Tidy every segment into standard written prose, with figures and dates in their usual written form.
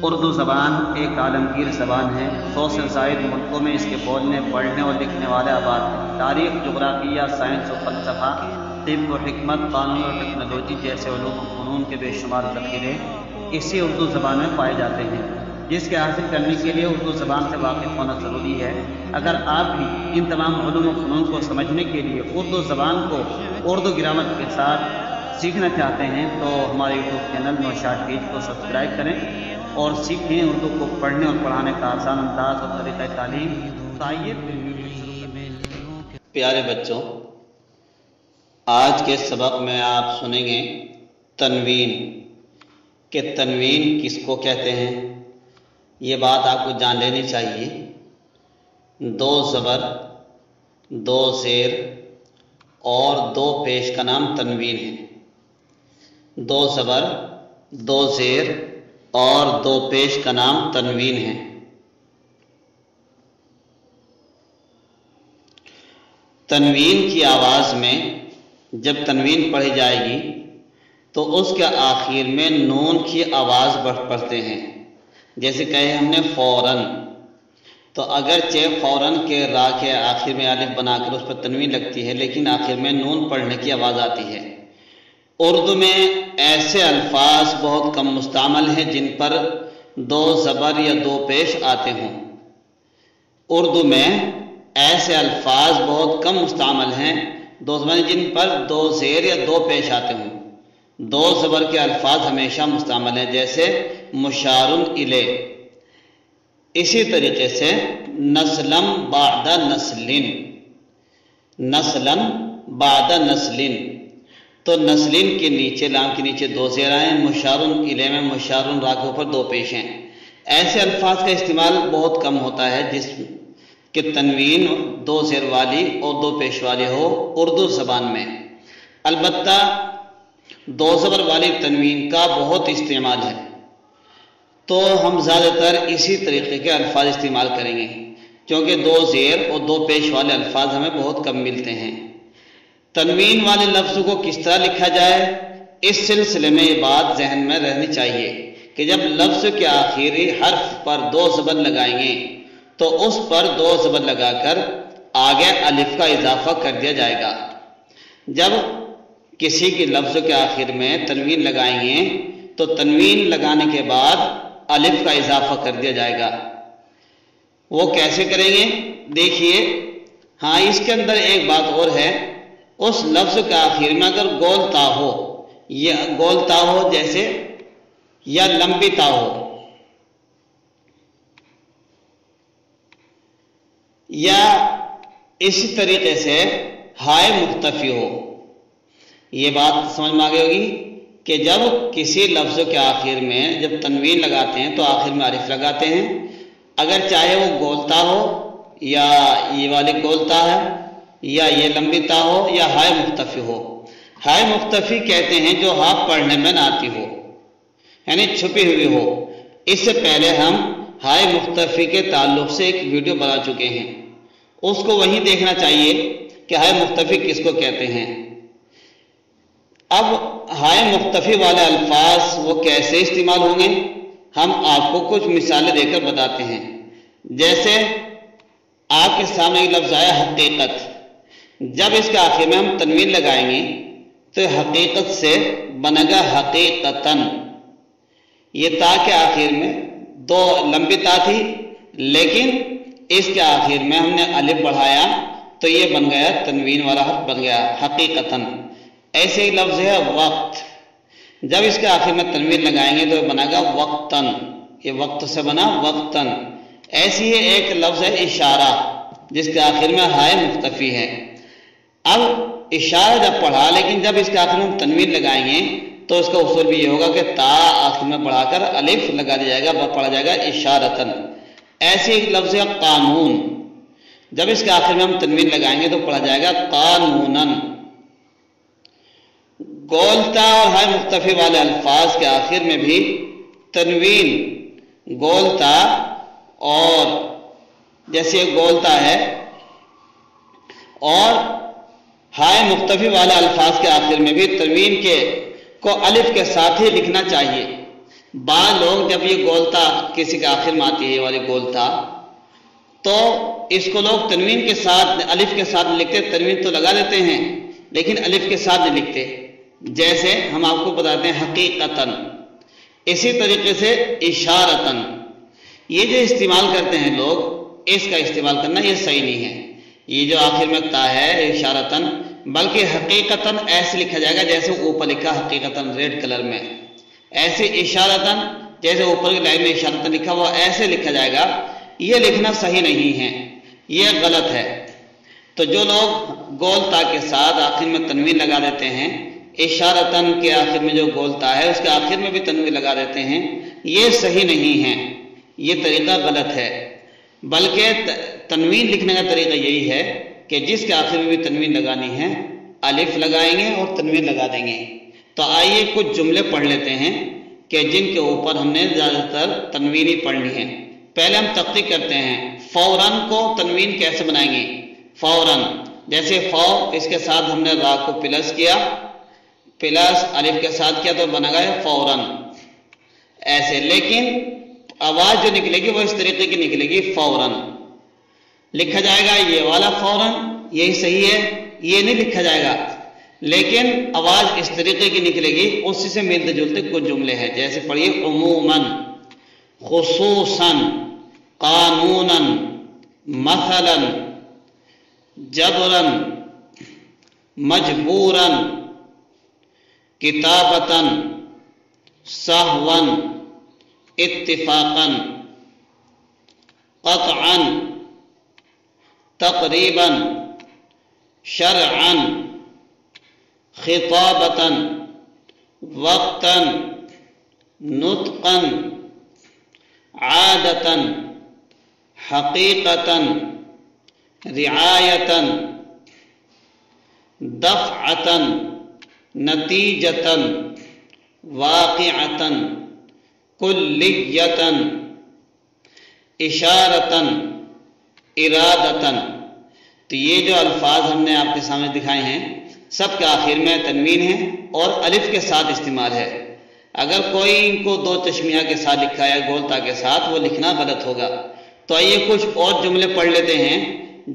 اردو زبان ایک عالمگیر زبان ہے۔ 100 سے زائد ملکوں میں اس کے بولنے، پڑھنے اور لکھنے والے آباد ہیں۔ تاریخ، جغرافیہ، سائنس و فلسفہ، طب و حکمت، قانون اور ٹیکنالوجی جیسے علوم و فنون کے بے شمار ذخیرے اسی اردو زبان میں پائے جاتے ہیں، جس کے حاصل کرنے کے لیے اردو زبان سے واقف ہونا ضروری ہے۔ اگر آپ بھی ان تمام علوم و فنون کو سمجھنے کے لیے اردو زبان کو اردو گرامر کے ساتھ سیکھنا چاہتے ہیں تو ہمارے یوٹیوب چینل نوشاد ٹیچ کو سبسکرائب کریں اور سیکھیں اردو کو پڑھنے اور پڑھانے کا آسان انداز اور طریقہ تعلیم۔ پیارے بچوں، آج کے سبق میں آپ سنیں گے تنوین، کہ تنوین کس کو کہتے ہیں۔ یہ بات آپ کو جان لینی چاہیے۔ 2 زبر، 2 زیر اور 2 پیش کا نام تنوین ہے۔ 2 زبر، 2 زیر اور 2 پیش کا نام تنوین ہے۔ تنوین کی آواز میں جب تنوین پڑھی جائے گی تو اس کے آخر میں نون کی آواز پڑھتے ہیں۔ جیسے کہے ہم نے فوراً، تو اگرچہ فوراً کے را کے آخر میں الف بنا کر اس پر تنوین لگتی ہے، لیکن آخر میں نون پڑھنے کی آواز آتی ہے۔ اردو میں ایسے الفاظ بہت کم مستعمل ہیں جن پر 2 زبر یا 2 پیش آتے ہوں۔ اردو میں ایسے الفاظ بہت کم مستعمل ہیں 2 زبر جن پر 2 زیر یا 2 پیش آتے ہوں۔ 2 زبر کے الفاظ ہمیشہ مستعمل ہیں، جیسے مشارن الیہ۔ اسی طریقے سے نسلم بعد نسلن، نسلن بعد نسلن، تو نسلن کے نیچے، لام کے نیچے 2 زیر آئے۔ مشارن الیہ میں مشارن را کے اوپر 2 پیش ہیں۔ ایسے الفاظ کا استعمال بہت کم ہوتا ہے جس کہ تنوین 2 زیر والی اور 2 پیش والی ہو اردو زبان میں۔ البتہ 2 زبر والی تنوین کا بہت استعمال ہے، تو ہم زیادہ تر اسی طریقے کے الفاظ استعمال کریں گے، کیونکہ 2 زیر اور 2 پیش والے الفاظ ہمیں بہت کم ملتے ہیں۔ تنوین والے لفظ کو کس طرح لکھا جائے، اس سلسلے میں یہ بات ذہن میں رہنی چاہیے کہ جب لفظ کے آخری حرف پر 2 زبر لگائیں گے تو اس پر 2 زبر لگا کر آگے الف کا اضافہ کر دیا جائے گا۔ جب کسی کے لفظ کے آخر میں تنوین لگائیں گے تو تنوین لگانے کے بعد الف کا اضافہ کر دیا جائے گا۔ وہ کیسے کریں گے دیکھیے۔ ہاں، اس کے اندر ایک بات اور ہے، اس لفظ کے آخر میں اگر گول تا ہو، یا گول تا ہو جیسے، یا لمبی تا ہو، یا اسی طریقے سے ہائے مختفی ہو، یہ بات سمجھ میں آ گئی ہوگی کہ جب کسی لفظ کے آخر میں جب تنوین لگاتے ہیں تو آخر میں الف لگاتے ہیں، اگر چاہے وہ گولتا ہو، یا یہ والی گولتا ہے، یا یہ لمبی تا ہو، یا ہائے مختفی ہو۔ ہائے مختفی کہتے ہیں جو ہاں پڑھنے میں نہ آتی ہو، یعنی چھپی ہوئی ہو۔ اس سے پہلے ہم ہائے مختفی کے تعلق سے ایک ویڈیو بنا چکے ہیں، اس کو وہیں دیکھنا چاہیے کہ ہائے مختفی کس کو کہتے ہیں۔ اب ہائے مختفی والے الفاظ وہ کیسے استعمال ہوں گے، ہم آپ کو کچھ مثالیں دے کر بتاتے ہیں۔ جیسے آپ کے سامنے ایک لفظ آیا حقیقت، جب اس کے آخر میں ہم تنوین لگائیں گے تو حقیقت سے بنے گا حقیقتاً۔ یہ تا کے آخر میں 2 لمبی تا تھی، لیکن اس کے آخر میں ہم نے الف بڑھایا تو یہ بن گیا تنوین والا حرف بن گیا حقیقتاً۔ ایسے ہی لفظ ہے وقت، جب اس کے آخر میں تنوین لگائیں گے تو یہ بنا گا وقتاً، یہ وقت سے بنا وقتاً۔ ایسی ہی ایک لفظ ہے اشارہ، جس کے آخر میں ہائے مختفی ہے۔ اب اشارہ جب پڑھا، لیکن جب اس کے آخر میں ہم تنوین لگائیں گے تو اس کا اصول بھی یہ ہوگا کہ تا آخر میں بڑھا کر الف لگا دیا جائے گا، پڑھا جائے گا اشارتاً۔ ایسے ایک لفظ ہے قانون، جب اس کے آخر میں ہم تنوین لگائیں گے تو پڑھا جائے گا قانوناً۔ گولتا اور ہائے مختفی والے الفاظ کے آخر میں بھی تنوین گولتا، اور جیسے گولتا ہے، اور ہائے مختفی والے الفاظ کے آخر میں بھی تنوین کو الف کے ساتھ ہی لکھنا چاہیے۔ بعض لوگ جب یہ گولتا کسی کے آخر میں آتی ہے یہ والی گولتا تو اس کو لوگ تنوین کے ساتھ الف کے ساتھ لکھتے، تنوین تو لگا دیتے ہیں لیکن الف کے ساتھ نہیں لکھتے، جیسے ہم آپ کو بتاتے ہیں حقیقتاً، اسی طریقے سے اشارتاً، یہ جو استعمال کرتے ہیں لوگ اس کا استعمال کرنا یہ صحیح نہیں ہے۔ یہ جو آخر میں تا ہے اشارتاً، بلکہ حقیقتاً ایسے لکھا جائے گا جیسے اوپر لکھا حقیقتاً ریڈ کلر میں، ایسے اشارتاً جیسے اوپر کی لائن میں اشارتاً لکھا ہوا ایسے لکھا جائے گا، یہ لکھنا صحیح نہیں ہے، یہ غلط ہے۔ تو جو لوگ گول تا کے ساتھ آخر میں تنوین لگا دیتے ہیں، اشارتاً کے آخر میں جو گول تا ہے اس کے آخر میں بھی تنوین لگا دیتے ہیں، یہ صحیح نہیں ہے، یہ طریقہ غلط ہے۔ بلکہ تنوین لکھنے کا طریقہ یہی ہے کہ جس کے آخر میں بھی تنوین لگانی ہے الف لگائیں گے اور تنوین لگا دیں گے۔ تو آئیے کچھ جملے پڑھ لیتے ہیں کہ جن کے اوپر ہم نے زیادہ تر تنوینی پڑھنی ہے۔ پہلے ہم تحقیق کرتے ہیں فوراً کو تنوین کیسے بنائیں گے۔ فوراً جیسے فو، اس کے ساتھ ہم نے را کو پلس کیا، پلس الف کے ساتھ کیا تو بنا گیا فوراً ایسے، لیکن آواز جو نکلے گی وہ اس طریقے کی نکلے گی فوراً، لکھا جائے گا یہ والا فوراً، یہی صحیح ہے، یہ نہیں لکھا جائے گا، لیکن آواز اس طریقے کی نکلے گی۔ اسی سے ملتے جلتے کچھ جملے ہیں، جیسے پڑھیے عموماً، خصوصاً، قانوناً، مثلاً، جبراً، مجبوراً، کتابتاً، سہواً، اتفاقاً، قطعاً، تقریباً، شرعاً، خطابتاً، وقتاً، نطقاً، عادتاً، حقیقتاً، رعایتاً، دفعتاً، نتیجتاً، واقعتاً، کلیتاً، اشارتاً، ارادتاً۔ تو یہ جو الفاظ ہم نے آپ کے سامنے دکھائے ہیں سب کے آخر میں تنوین ہے اور الف کے ساتھ استعمال ہے۔ اگر کوئی ان کو دو چشمیہ کے ساتھ لکھا ہے گولتا کے ساتھ، وہ لکھنا غلط ہوگا۔ تو آئیے کچھ اور جملے پڑھ لیتے ہیں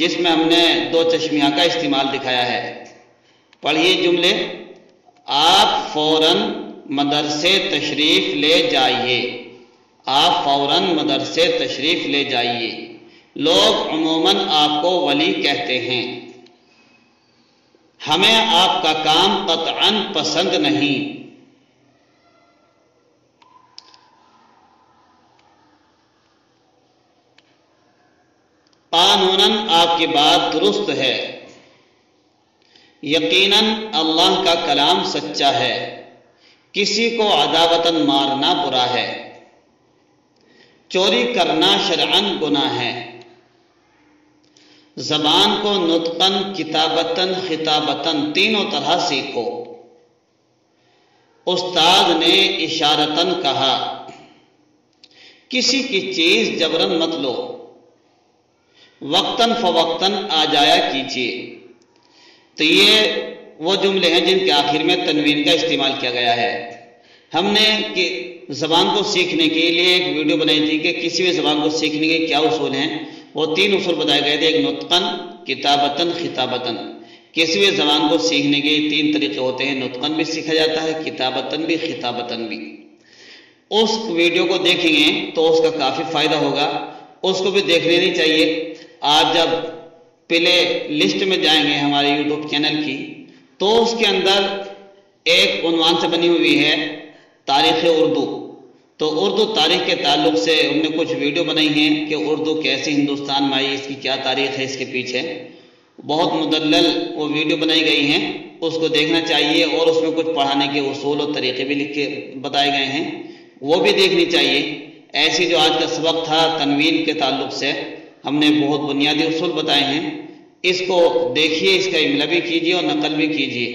جس میں ہم نے دو چشمیہ کا استعمال دکھایا ہے۔ پڑھیے جملے، آپ فوراً مدرسے تشریف لے جائیے، آپ فوراً مدرسے تشریف لے جائیے۔ لوگ عموماً آپ کو ولی کہتے ہیں۔ ہمیں آپ کا کام قطعاً پسند نہیں۔ قانوناً آپ کی بات درست ہے۔ یقیناً اللہ کا کلام سچا ہے۔ کسی کو عداوتاً مارنا برا ہے۔ چوری کرنا شرعاً گناہ ہے۔ زبان کو نطقاً، کتابتاً، خطابتاً تینوں طرح سیکھو۔ استاد نے اشارتاً کہا، کسی کی چیز جبراً مت لو، وقتاً فوقتاً آ جایا کیجیے۔ تو یہ وہ جملے ہیں جن کے آخر میں تنوین کا استعمال کیا گیا ہے۔ ہم نے زبان کو سیکھنے کے لیے ایک ویڈیو بنائی تھی کہ کسی بھی زبان کو سیکھنے کے کیا اصول ہیں۔ وہ 3 اصول بتائے گئے تھے، ایک نطقاً، کتابتاً، خطابتاً۔ کسی بھی زبان کو سیکھنے کے 3 طریقے ہوتے ہیں، نطقاً بھی سیکھا جاتا ہے، کتابتاً بھی، خطابتاً بھی۔ اس ویڈیو کو دیکھیں گے تو اس کا کافی فائدہ ہوگا، اس کو بھی دیکھ لینی چاہیے۔ آپ جب پلے لسٹ میں جائیں گے ہمارے یوٹیوب چینل کی تو اس کے اندر ایک عنوان سے بنی ہوئی ہے تاریخ اردو۔ تو اردو تاریخ کے تعلق سے ہم نے کچھ ویڈیو بنائی ہیں کہ اردو کیسے ہندوستان میں آئی، اس کی کیا تاریخ ہے، اس کے پیچھے بہت مدلل وہ ویڈیو بنائی گئی ہیں، اس کو دیکھنا چاہیے۔ اور اس میں کچھ پڑھانے کے اصول اور طریقے بھی لکھ کے بتائے گئے ہیں، وہ بھی دیکھنی چاہیے۔ ایسی جو آج کا سبق تھا تنوین کے تعلق سے، ہم نے بہت بنیادی اصول بتائے ہیں، اس کو دیکھیے، اس کا املا بھی کیجیے اور نقل بھی کیجیے۔